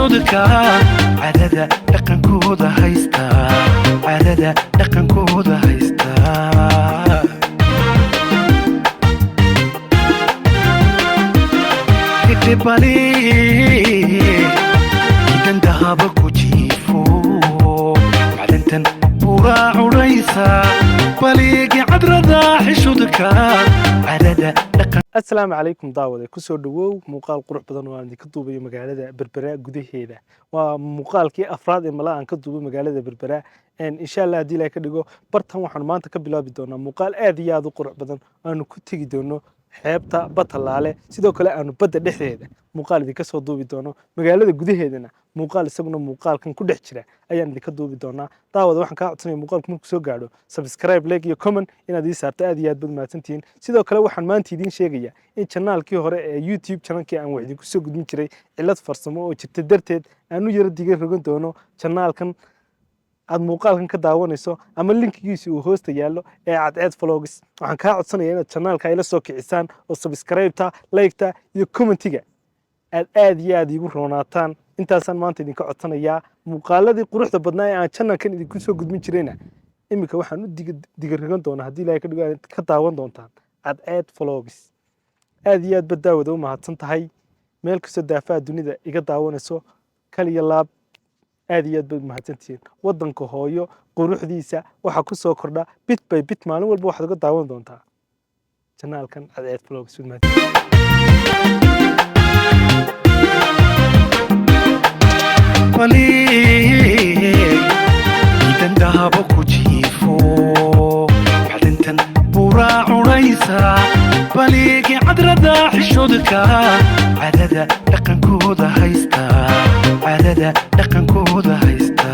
xishoodka cadada dhaqankooda haysta cadada dhaqankooda haysta kitebali idan dahaba ku jiifo macdantan buraa cunaysa baligi cadrada xishoodka cadada dhaqan. السلام عليكم داود كسر دو مقال قرح بدن وان كتب مقالة بربراء جده هذا ومقال كي أفراد ملا أن كتب مقالة بربراء إن شاء الله دي لك دقو برتهم وحنمان تقبل بدونا مقال أذي هذا قرح بدن أنو كتيجي دونه حيبتا بطل عليه سيدو كلا أنو بدأ ده هذا مقال ذي كسر دو بدونه مقالة جده هذا مقال سبنا مقال كان كل حشرة أيام ذي كتب بدونا داود وحن كعطني مقال كم كسر قاعدو سبسكرايب لايك يكومن إن هذه صارت أذي هذا بدنا تنتين سيدو كلا وحنمان تيدين شيء in channelkii hore ee YouTube channelkii aan wixii ku soo gudbin jiray cilad farsamo oo jirta darteed aanu yara diga rogan doono channelkan aad muuqaalkan ka daawanayso ama linkigiisa uu hoosta yaalo ee cadceed vlogs waxaan ka codsanayaa inaad channelka ila soo kicisaan oo subscribe-ta like-ta iyo comment-iga aad iyo aad igu roonaataan intaasaan maanta idinka codsanayaa muuqaaladii quruxda badnaa ee aan channelkan idinku soo gudbin jirayna imika waxaan u diga rogan doonaa haddii ilaahay ka dhigo aad ka daawan doontaan cadceed vlogs aad iyo aad badaawada u mahadsan tahay meel kastoo daafaha dunida iga daawanayso kaliya laab aad iyo aad baad mahadsantihiin waddanka hooyo quruxdiisa waxaa ku soo kordha bit by bit maalin walba waxaad uga daawan doontaa janaalkan cadceed vlogs idan dahaba ku jiifo macdantan buraa cunaysa baligi cadrada xishoodka cadada dhaqankooda haysta cadada dhaqankooda haysta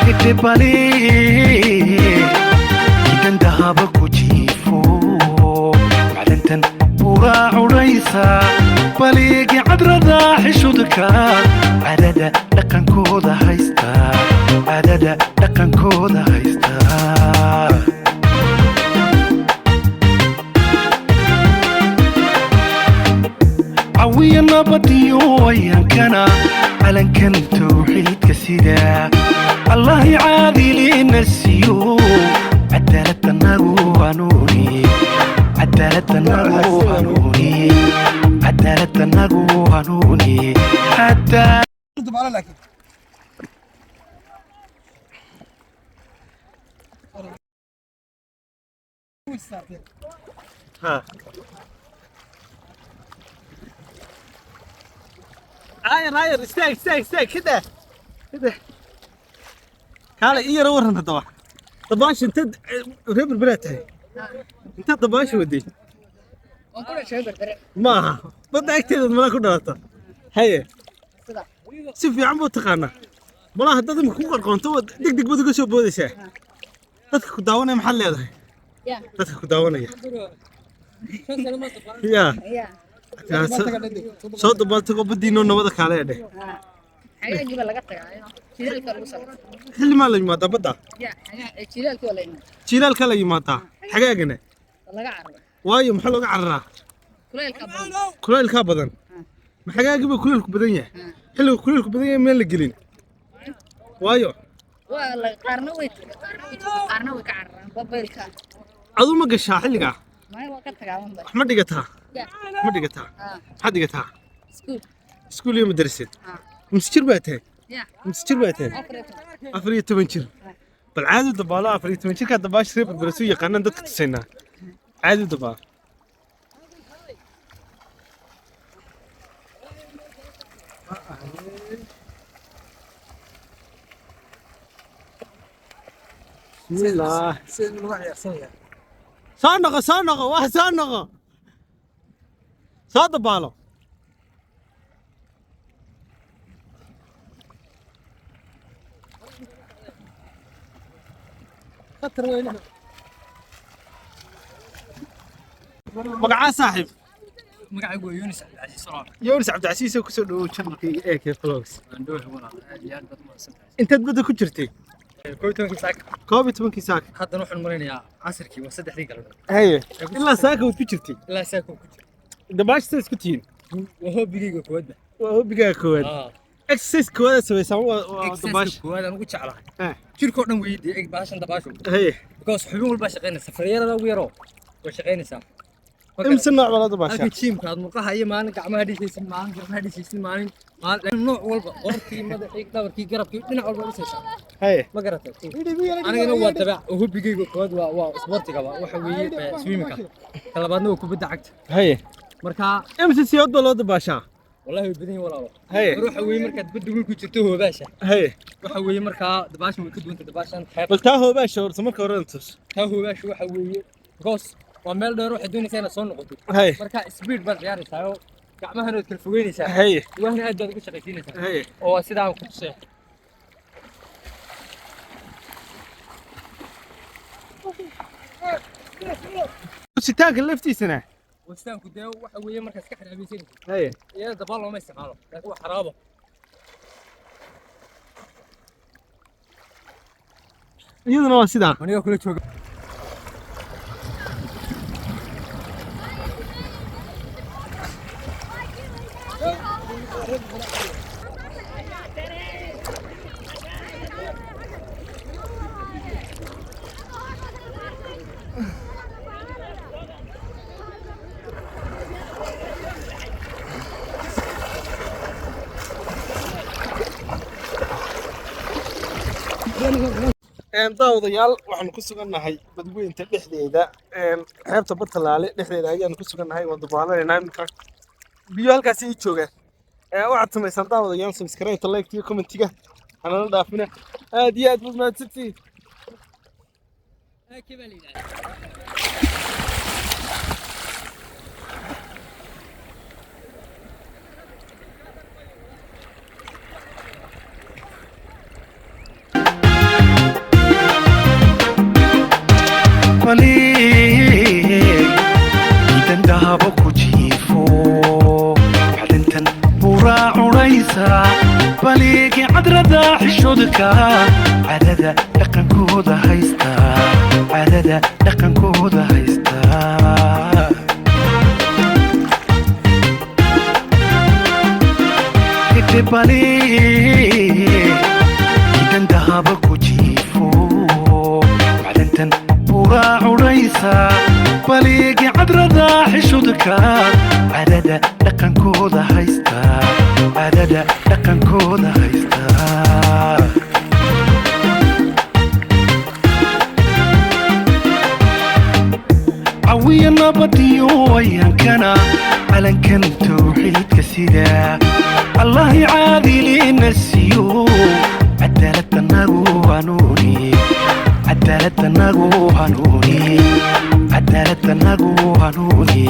kitebali idan dahaba ku jiifo macdantan buraa cunaysa baligi cadrada xishoodka cadada dhaqankooda haysta cadada dhaqankooda haysta cawiya nabadiyo ayankana calankan tawxiidka sida allahi caadilina siiyo cadaalada nagu hanuuni cadaalada nagu hanuuni cadaalada nagu hanuuni ها راير استاك كده كاله يرى ورنا طبعا طباش انت ريبر براتها انت طباش ودي ما بدك تكتب ما كنت دارته هي سيف يا عمو تقانا والله هذا ما كون قرقونتو دق بدك سو بوديسه dadka ku daawanaya maxaa leedahay dadka ku daawanaya ya soo dabaaltago badiino nabada kaale dheh xagaagiba laga tagaayo jiilaalka lagu soo xilli ma la yimaada badda jiilaalka la yimaada xagaagana laga carro waayo maxaa looga carraa kulaylka badan ma xagaagiba kulaylku badan yahay xilliga kulaylku badan yahay meel la gelin waayo waa qaarna way ka carraan babaylka adu ma gashaa xilliga ma waa ka tagaaban wax ma dhigataa maxaad dhigataa iskuul iyo madrasad مسجل باتين مسجل باتين أفريقيا تمنشر بالعادة دبالة أفريقيا تمنشر كده دباش ريب برسوية قانون دك تسينا عادي دبالة بسم الله صانغة واحد صانغة صاد دبالة مقعد صاحب مقعد يونس عبد العزيز يونس عبد العزيز كسر له شنقي ايك فلوكس اندوه والله عادي بدو انت بدك كجرتي كويتون كيساك koob iyo tobankii saaka حتى نروح المرينيا عصركي وصدح ذيك الأولى haye ilaa saaka waad ku jirtay لا ساكو كتير dabaashta isku tihiin وهو بيجي كويتنا waa hobbigaa koowaad exercise koowaad samaysaan waa dabaash كويت أنا قلت على Eh, شيل كورنا ويدي باشن دباشو haye بكوس حبيبي والباش شقينا سفرية لا ويرو وشقينا سام imse nooc baa la dabaashaa أكيد شيم كان مرقها هي ما نقع ما هدي شيء ما نقع هدي شيء ما النوع والبا قرتي ما حيك دور كي قرب كي دنا والبا بس haye ما قرأت أنا قلنا هو تبع وهو بيجي كود وسبورتي كذا وحوي سويمك كلا بعدنا وكبد عقد haye مركا imse siyood baa loo dabaashaa والله بدني ولا haye روح حوي مركا تبدو ويكو جرتوه هو باشا haye وحوي مركا دباش ويكو وانت دباشان خير bal taa hoobaasha horta marka hore intus هو باشا وحوي قوس ومال ده روح الدنيا سنة صون قطي haye مركا سبيد بس يعني سايو gacmaha rood kala fogeynaysaa haye waxna aad baad ugu shaqaysiinaysaa haye oo sidaa ku tusay sitaanka laftiisana wastaanku dee waxa weeye markaas ka xiraabaysan haye iyada dabaal looma isticmaalo laakiin waa xaraabo iyaduna waa sidaa aniga kula jooga daawadayaal waxaanu ku sugannahay badweynta dhexdeeda xeebta Bartalaale dhexdeeda ayaanu ku sugannahay waa dabaalanaynaa iminka biyo halkaasi ay joogaan waxaad samaysaan daawadayaal subscribe like iyo commentiga hanala dhaafina aad iyo aad baad mahadsantihiin idan dahabo ku jiifo waxdintan buraa cunaysa baliigi cadrada xishoodka cadada dhaqankooda haysta cadada dhaqankooda haysta idan dahabo ku jiifo waxdintan buraa cunaysa baliigi cadrada xishoodka cadada dhaqankooda haysta cadada dhaqankooda haysta cawiya nabadiyo ayaankana calankan tawxiidka sida allahi caadilina siiyo cadaalada nagu hanuuni cadaalada nagu hanuuni cadaalada nagu hanuuni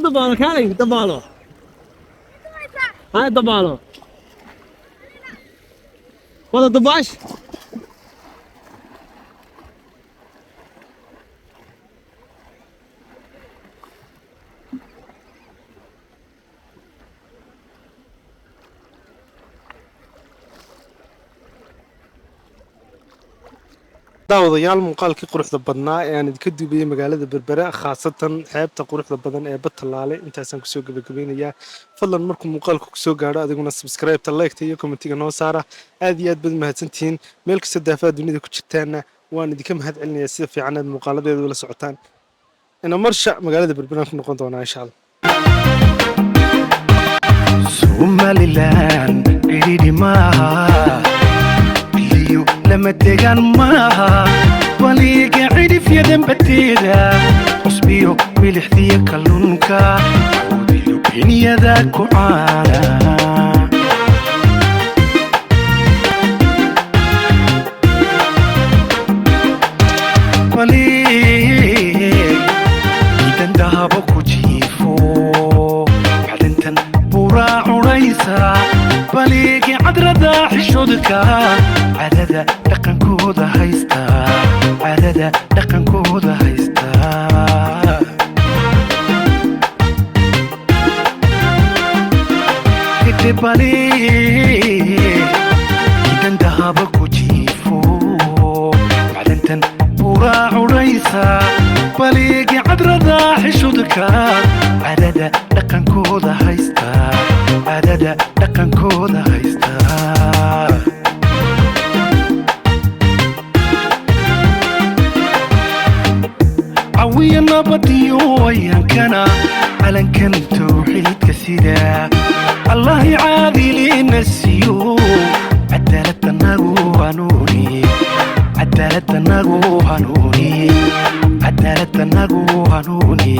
dabaalo kaalay dabaalo hay dabaalo wada dabaash daawadayaal muuqaalkii quruxda badnaa ee aan idinka duubiyey magaalada berbera khaasatan xeebta quruxda badan ee Batalaale intaasaan kusoo gabagabeynayaa fadlan markuu muuqaalku kusoo gaadho adiguna subscribe-ta like-ta iyo commentiga noo saara aad iyo aad baad mahadsantihiin meel kasta daafaha dunida ku jirtaana waan idinka mahad celinayaa sida fiican aad muuqaaladeeda ula socotaan ina marsha magaalada berbera ku noqon doonaa insha Allah Somaliland ididi maaha biyo lama degaan maaha waliga cidhifyadan bateeda cusbiyo milixdiya kalluunka oodiyo beniyada ku caana idan dahabo ku jiifo macdantan buraa cunaysa baligi cadrada xishoodka cadada dhaqankooda haysta cadada dhaqankooda haysta idan dahabo ku jiifo macdantan buraa cunaysa baligi cadrada xishoodka cadada dhaqankooda haysta cadada dhaqankooda haysta cawiya nabadiyo ayaankana calankan tawxiidka sida allahi caadilina siiyo cadaaladanagu hanuuni cadaaladanagu hanuuni cadaaladanagu hanuuni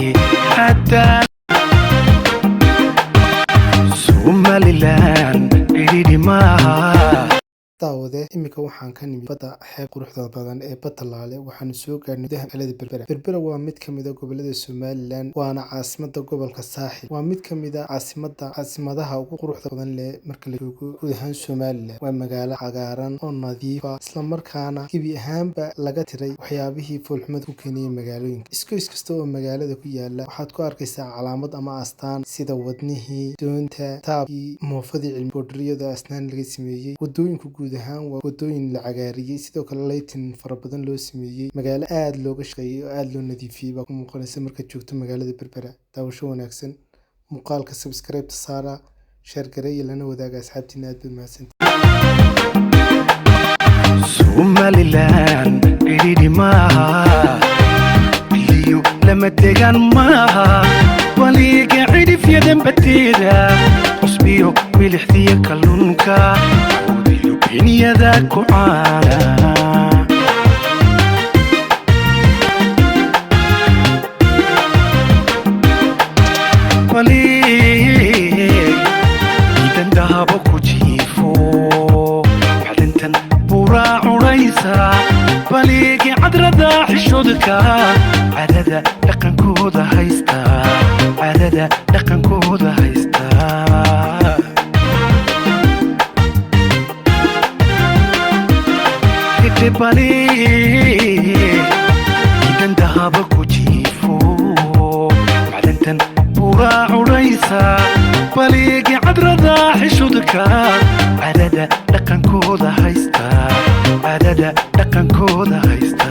Somaliland ididi maaha daawade imika waxaan ka nimid badda xeeb quruxda badan ee Batalaale waxaanu soo gaarnay magaalada Berbera. Berbera waa mid ka mid ah gobollada Somaliland waana caasimadda gobolka Saaxil. Waa mid ka mid ah caasimadaha ugu quruxda badan leh marka la joogo guud ahaan Somaliland. Waa magaalo cagaaran oo nadiif ah isla markaana gebi ahaanba laga tiray waxyaabihii foolxumada ku keenayay magaalooyinka. Iskoys kasta oo magaalada ku yaala waxaad ku arkaysaa calaamad ama astaan sida wadnihii, doonta, taabkii, moofadii cilmi boodhariyada asnaan laga sameeyey. Wadooyinku guud ahaan waa wadooyin la cagaariyey sidoo kale lighting fara badan loo sameeyey magaalo aad looga shaqeeyey oo aad loo nadiifiyey baa ku muuqanaysa markaad joogto magaalada Berbera daawasho wanaagsan muuqaalka subscribe-ta saara share gareeya lana wadaaga asxaabtiina aad baad mahadsantihiin Somaliland ididi maaha biyo lama degaan maaha waliga cidhifyadan bateeda cusbiyo milixdiya kalluunka oodiyo beniyada ku caana idan dahabo ku jiifo macdantan buraa cunaysa baligi cadrada xishoodka cadada dhaqankooda haysta cadada dhaqankooda haysta idan dahabo ku jiifo macdantan buraa cunaysa baligi cadrada xishoodka cadada dhaqankooda haysta cadada dhaqankooda haysta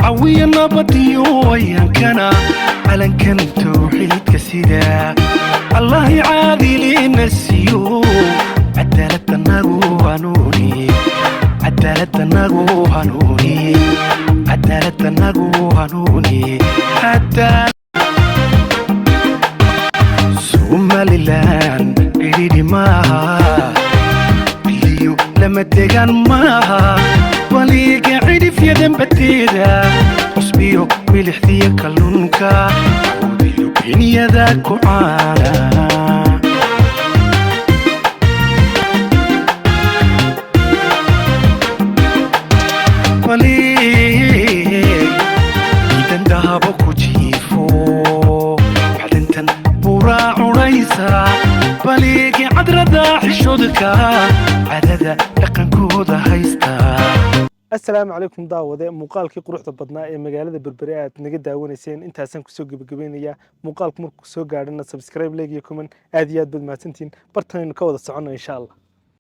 cawiya nabadiyo ayaankana calankan tawxiidka sida allahi caadilina siiyo cadaaladanagu hanuuni cadaaladanagu hanuuni cadaaladanagu hanuuni Somaliland ididi maaha biyo lama degaan maaha waliga cidhifyadan bateeda cusbiyo milixdiya kalluunka oodiyo beniyada ku caana idan dahabo ku jiifo macdantan buraa cunaysa baligi cadrada xishoodka cadada dhaqankooda haysta assalaamu calaykum daawade muuqaalkii quruxda badnaa ee magaalada berbere aad naga daawanayseen intaasaan kusoo gebagabaynayaa muuqaalku markuu soo gaadhana subscribe like iyo comment aad iyo aad baad mahadsantihiin bartanaynu ka wada soconno insha allah